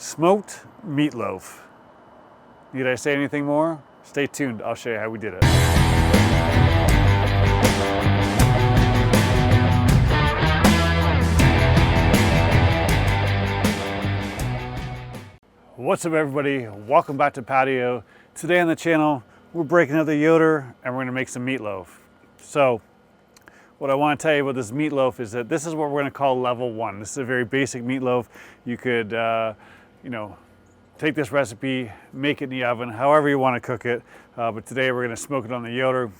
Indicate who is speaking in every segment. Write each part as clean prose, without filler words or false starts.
Speaker 1: Smoked meatloaf. Need I say anything more? Stay tuned, I'll show you how we did it. What's up everybody? Welcome back to Patio. Today on the channel, we're breaking out the Yoder and we're gonna make some meatloaf. So, what I want to tell you about this meatloaf is that this is what we're going to call level 1. This is a very basic meatloaf. You could, take this recipe, make it in the oven, however you want to cook it. But today we're going to smoke it on the Yoder.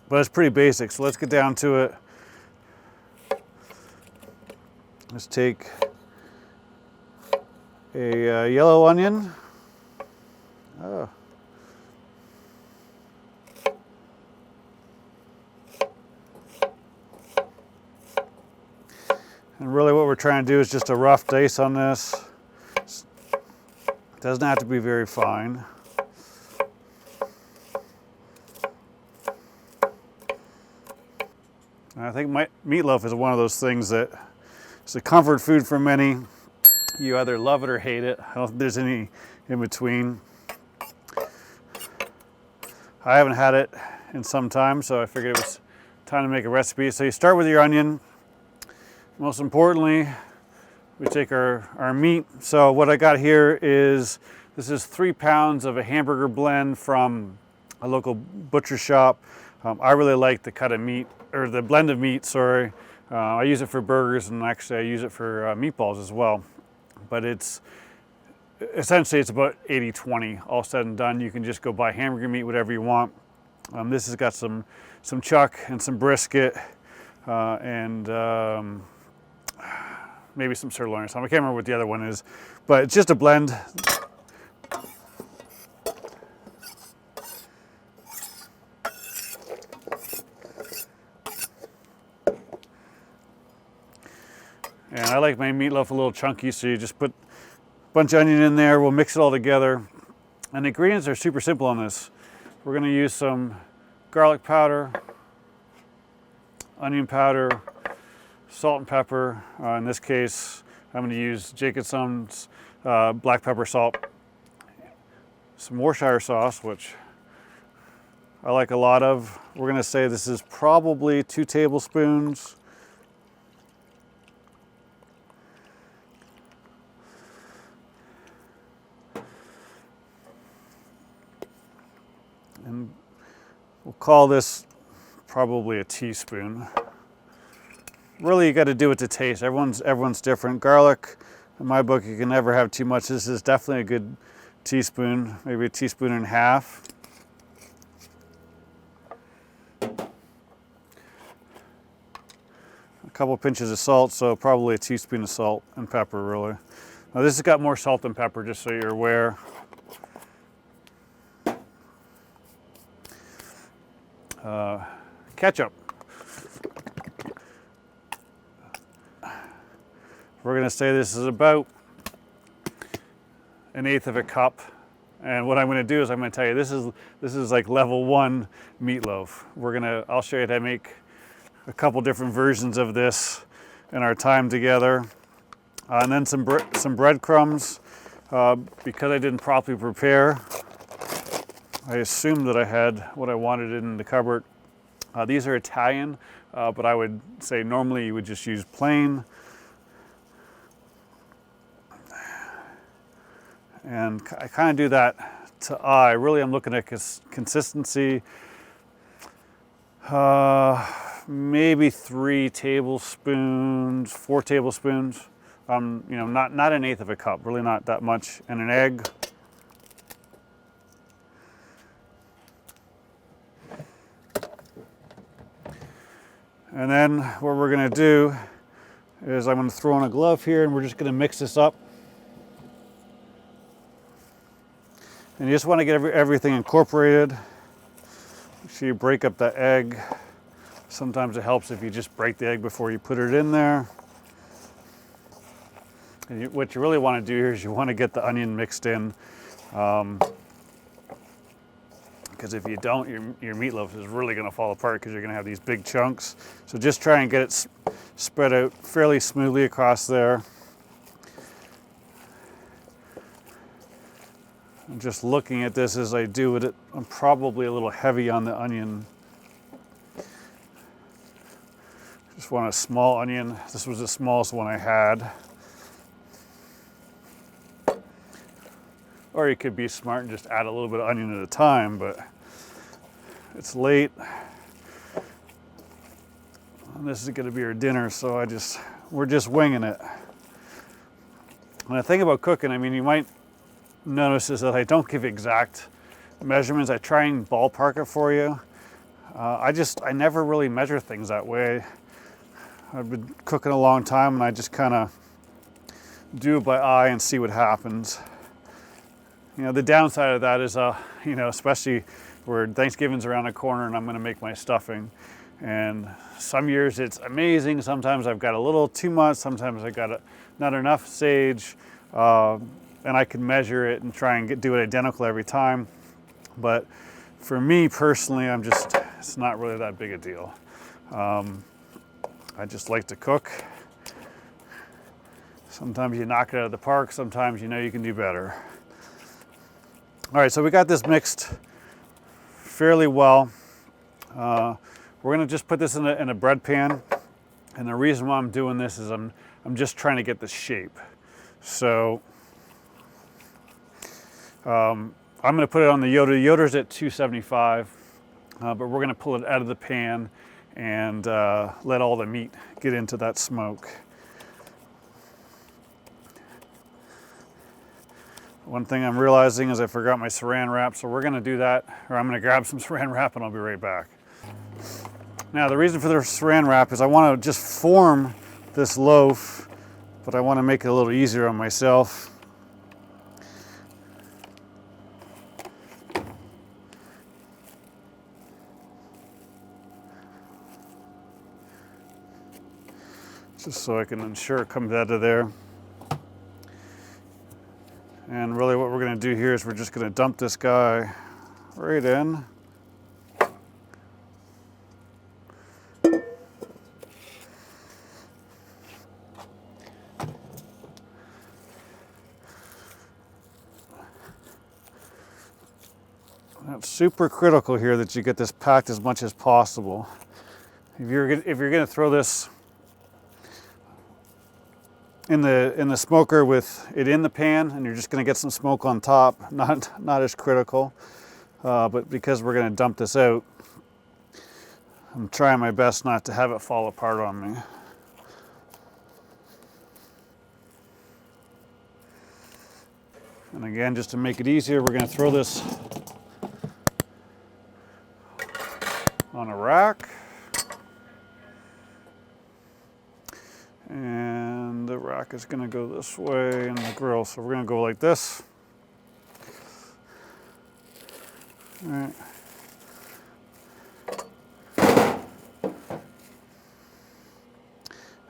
Speaker 1: But it's pretty basic, so let's get down to it. Let's take a yellow onion. Oh. And really what we're trying to do is just a rough dice on this. It doesn't have to be very fine. And I think meatloaf is one of those things that it's a comfort food for many. You either love it or hate it. I don't think there's any in between. I haven't had it in some time, so I figured it was time to make a recipe. So you start with your onion. Most importantly, we take our meat. So what I got here is, this is 3 pounds of a hamburger blend from a local butcher shop. I really like the cut of meat, or the blend of meat, sorry. I use it for burgers, and actually I use it for meatballs as well. But it's essentially, it's about 80-20, all said and done. You can just go buy hamburger meat, whatever you want. This has got some chuck and some brisket, and maybe some sirloin or something. I can't remember what the other one is, but it's just a blend. And I like my meatloaf a little chunky, so you just put a bunch of onion in there. We'll mix it all together. And the ingredients are super simple on this. We're gonna use some garlic powder, onion powder, salt and pepper. In this case, I'm going to use Jacobson's black pepper salt. Some Worcestershire sauce, which I like a lot of. We're going to say this is probably 2 tablespoons. And we'll call this probably a teaspoon. Really, you got to do it to taste. Everyone's different. Garlic, in my book, you can never have too much. This is definitely a good teaspoon, maybe a teaspoon and a half. A couple pinches of salt, so probably a teaspoon of salt and pepper, really. Now this has got more salt than pepper, just so you're aware. Ketchup. We're going to say this is about 1/8 of a cup. And what I'm going to do is I'm going to tell you this is like level 1 meatloaf. I'll show you how to make a couple different versions of this in our time together. And then some breadcrumbs. Because I didn't properly prepare, I assumed that I had what I wanted in the cupboard. These are Italian, but I would say normally you would just use plain. And I kind of do that to eye. Really, I'm looking at consistency. Maybe 3 tablespoons, 4 tablespoons. Not 1/8 of a cup, really not that much. And an egg. And then what we're gonna do is I'm gonna throw on a glove here, and we're just gonna mix this up. And you just want to get everything incorporated. Make sure you break up the egg. Sometimes it helps if you just break the egg before you put it in there. And what you really want to do here is you want to get the onion mixed in. Because if you don't, your meatloaf is really going to fall apart because you're going to have these big chunks. So just try and get it spread out fairly smoothly across there. Just looking at this as I do it, I'm probably a little heavy on the onion. Just want a small onion. This was the smallest one I had. Or you could be smart and just add a little bit of onion at a time, but it's late. And this is gonna be our dinner, so we're just winging it. When I think about cooking, I mean, you might notice is that I don't give exact measurements. I try and ballpark it for you. I never really measure things that way. I've been cooking a long time and I just kind of do it by eye and see what happens. You know, the downside of that is, you know, especially where Thanksgiving's around the corner and I'm going to make my stuffing. And some years it's amazing. Sometimes I've got a little too much. Sometimes I've got not enough sage. And I can measure it and try and do it identical every time. But for me personally, it's not really that big a deal. I just like to cook. Sometimes you knock it out of the park. Sometimes you know you can do better. All right, so we got this mixed fairly well. We're gonna just put this in a bread pan. And the reason why I'm doing this is I'm just trying to get the shape. So I'm gonna put it on the Yoder. The Yoder's at 275, but we're gonna pull it out of the pan and let all the meat get into that smoke. One thing I'm realizing is I forgot my saran wrap, so we're gonna do that, or I'm gonna grab some saran wrap and I'll be right back. Now, the reason for the saran wrap is I wanna just form this loaf, but I wanna make it a little easier on myself. Just so I can ensure it comes out of there. And really what we're gonna do here is we're just gonna dump this guy right in. That's super critical here that you get this packed as much as possible. If you're gonna throw this in the smoker with it in the pan and you're just going to get some smoke on top, not as critical, but because we're going to dump this out, I'm trying my best not to have it fall apart on me. And again, just to make it easier, we're going to throw this on a rack. And the rack is going to go this way in the grill. So we're going to go like this. All right.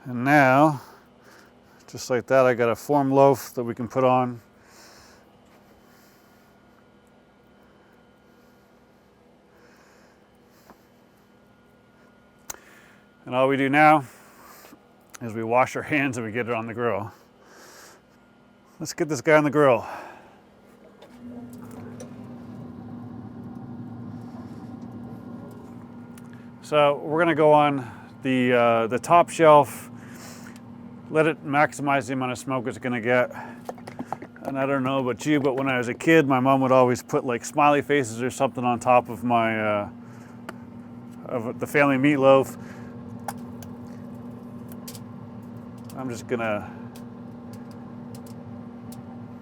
Speaker 1: And now, just like that, I got a form loaf that we can put on. And all we do now is we wash our hands and we get it on the grill. Let's get this guy on the grill. So we're gonna go on the top shelf, let it maximize the amount of smoke it's gonna get. And I don't know about you, but when I was a kid, my mom would always put like smiley faces or something on top of my of the family meatloaf. I'm just gonna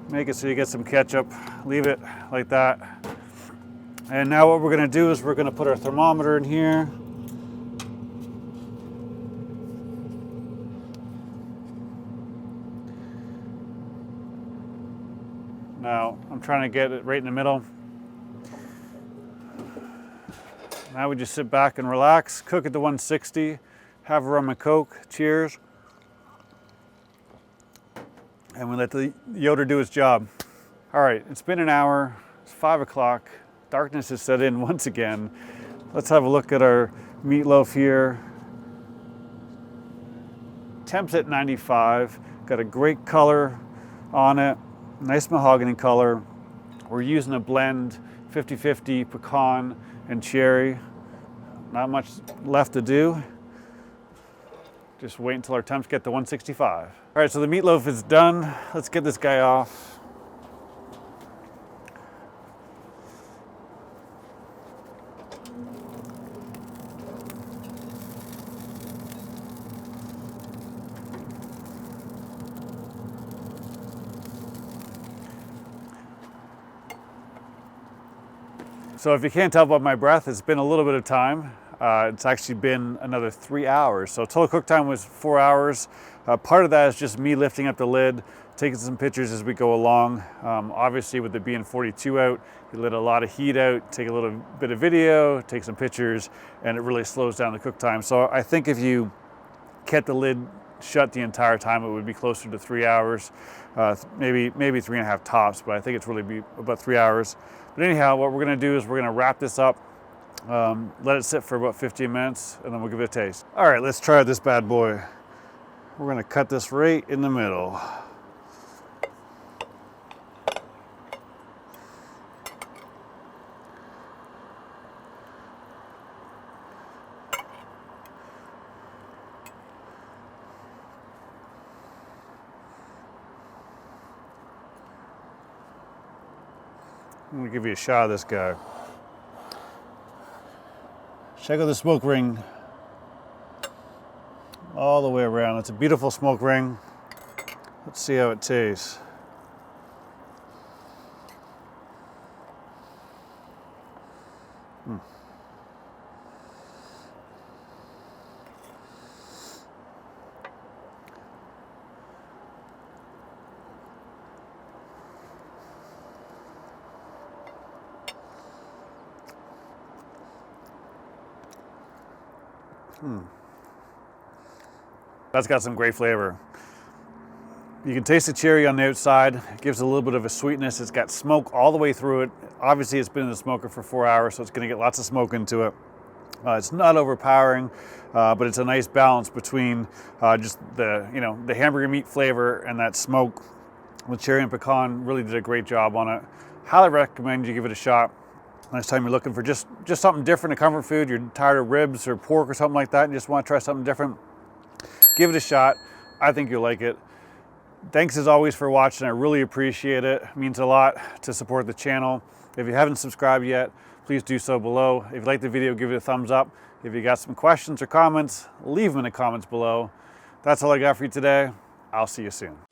Speaker 1: make it so you get some ketchup, leave it like that. And now what we're gonna do is we're gonna put our thermometer in here. Now, I'm trying to get it right in the middle. Now we just sit back and relax, cook at the 160, have a rum and Coke, cheers. And we let the Yoder do his job. All right, it's been an hour, it's 5 o'clock. Darkness has set in once again. Let's have a look at our meatloaf here. Temps at 95, got a great color on it, nice mahogany color. We're using a blend 50-50 pecan and cherry. Not much left to do. Just wait until our temps get to 165. All right, so the meatloaf is done. Let's get this guy off. So if you can't tell by my breath, it's been a little bit of time. It's actually been another 3 hours. So total cook time was 4 hours. Part of that is just me lifting up the lid, taking some pictures as we go along. Obviously with it being 42 out, you let a lot of heat out, take a little bit of video, take some pictures, and it really slows down the cook time. So I think if you kept the lid shut the entire time, it would be closer to 3 hours, maybe 3.5 tops, but I think it's really be about 3 hours. But anyhow, what we're gonna do is we're gonna wrap this up, let it sit for about 15 minutes, and then we'll give it a taste. All right, let's try this bad boy. We're gonna cut this right in the middle. I'm gonna give you a shot of this guy. Check out the smoke ring all the way around. It's a beautiful smoke ring. Let's see how it tastes. That's got some great flavor. You can taste the cherry on the outside. It gives a little bit of a sweetness. It's got smoke all the way through it. Obviously, it's been in the smoker for 4 hours, so it's going to get lots of smoke into it. It's not overpowering, but it's a nice balance between just the hamburger meat flavor and that smoke. The cherry and pecan really did a great job on it. Highly recommend you give it a shot. Next time you're looking for just something different, a comfort food, you're tired of ribs or pork or something like that, and just want to try something different, give it a shot. I think you'll like it. Thanks as always for watching. I really appreciate it. It means a lot to support the channel. If you haven't subscribed yet, please do so below. If you like the video, give it a thumbs up. If you got some questions or comments, leave them in the comments below. That's all I got for you today. I'll see you soon.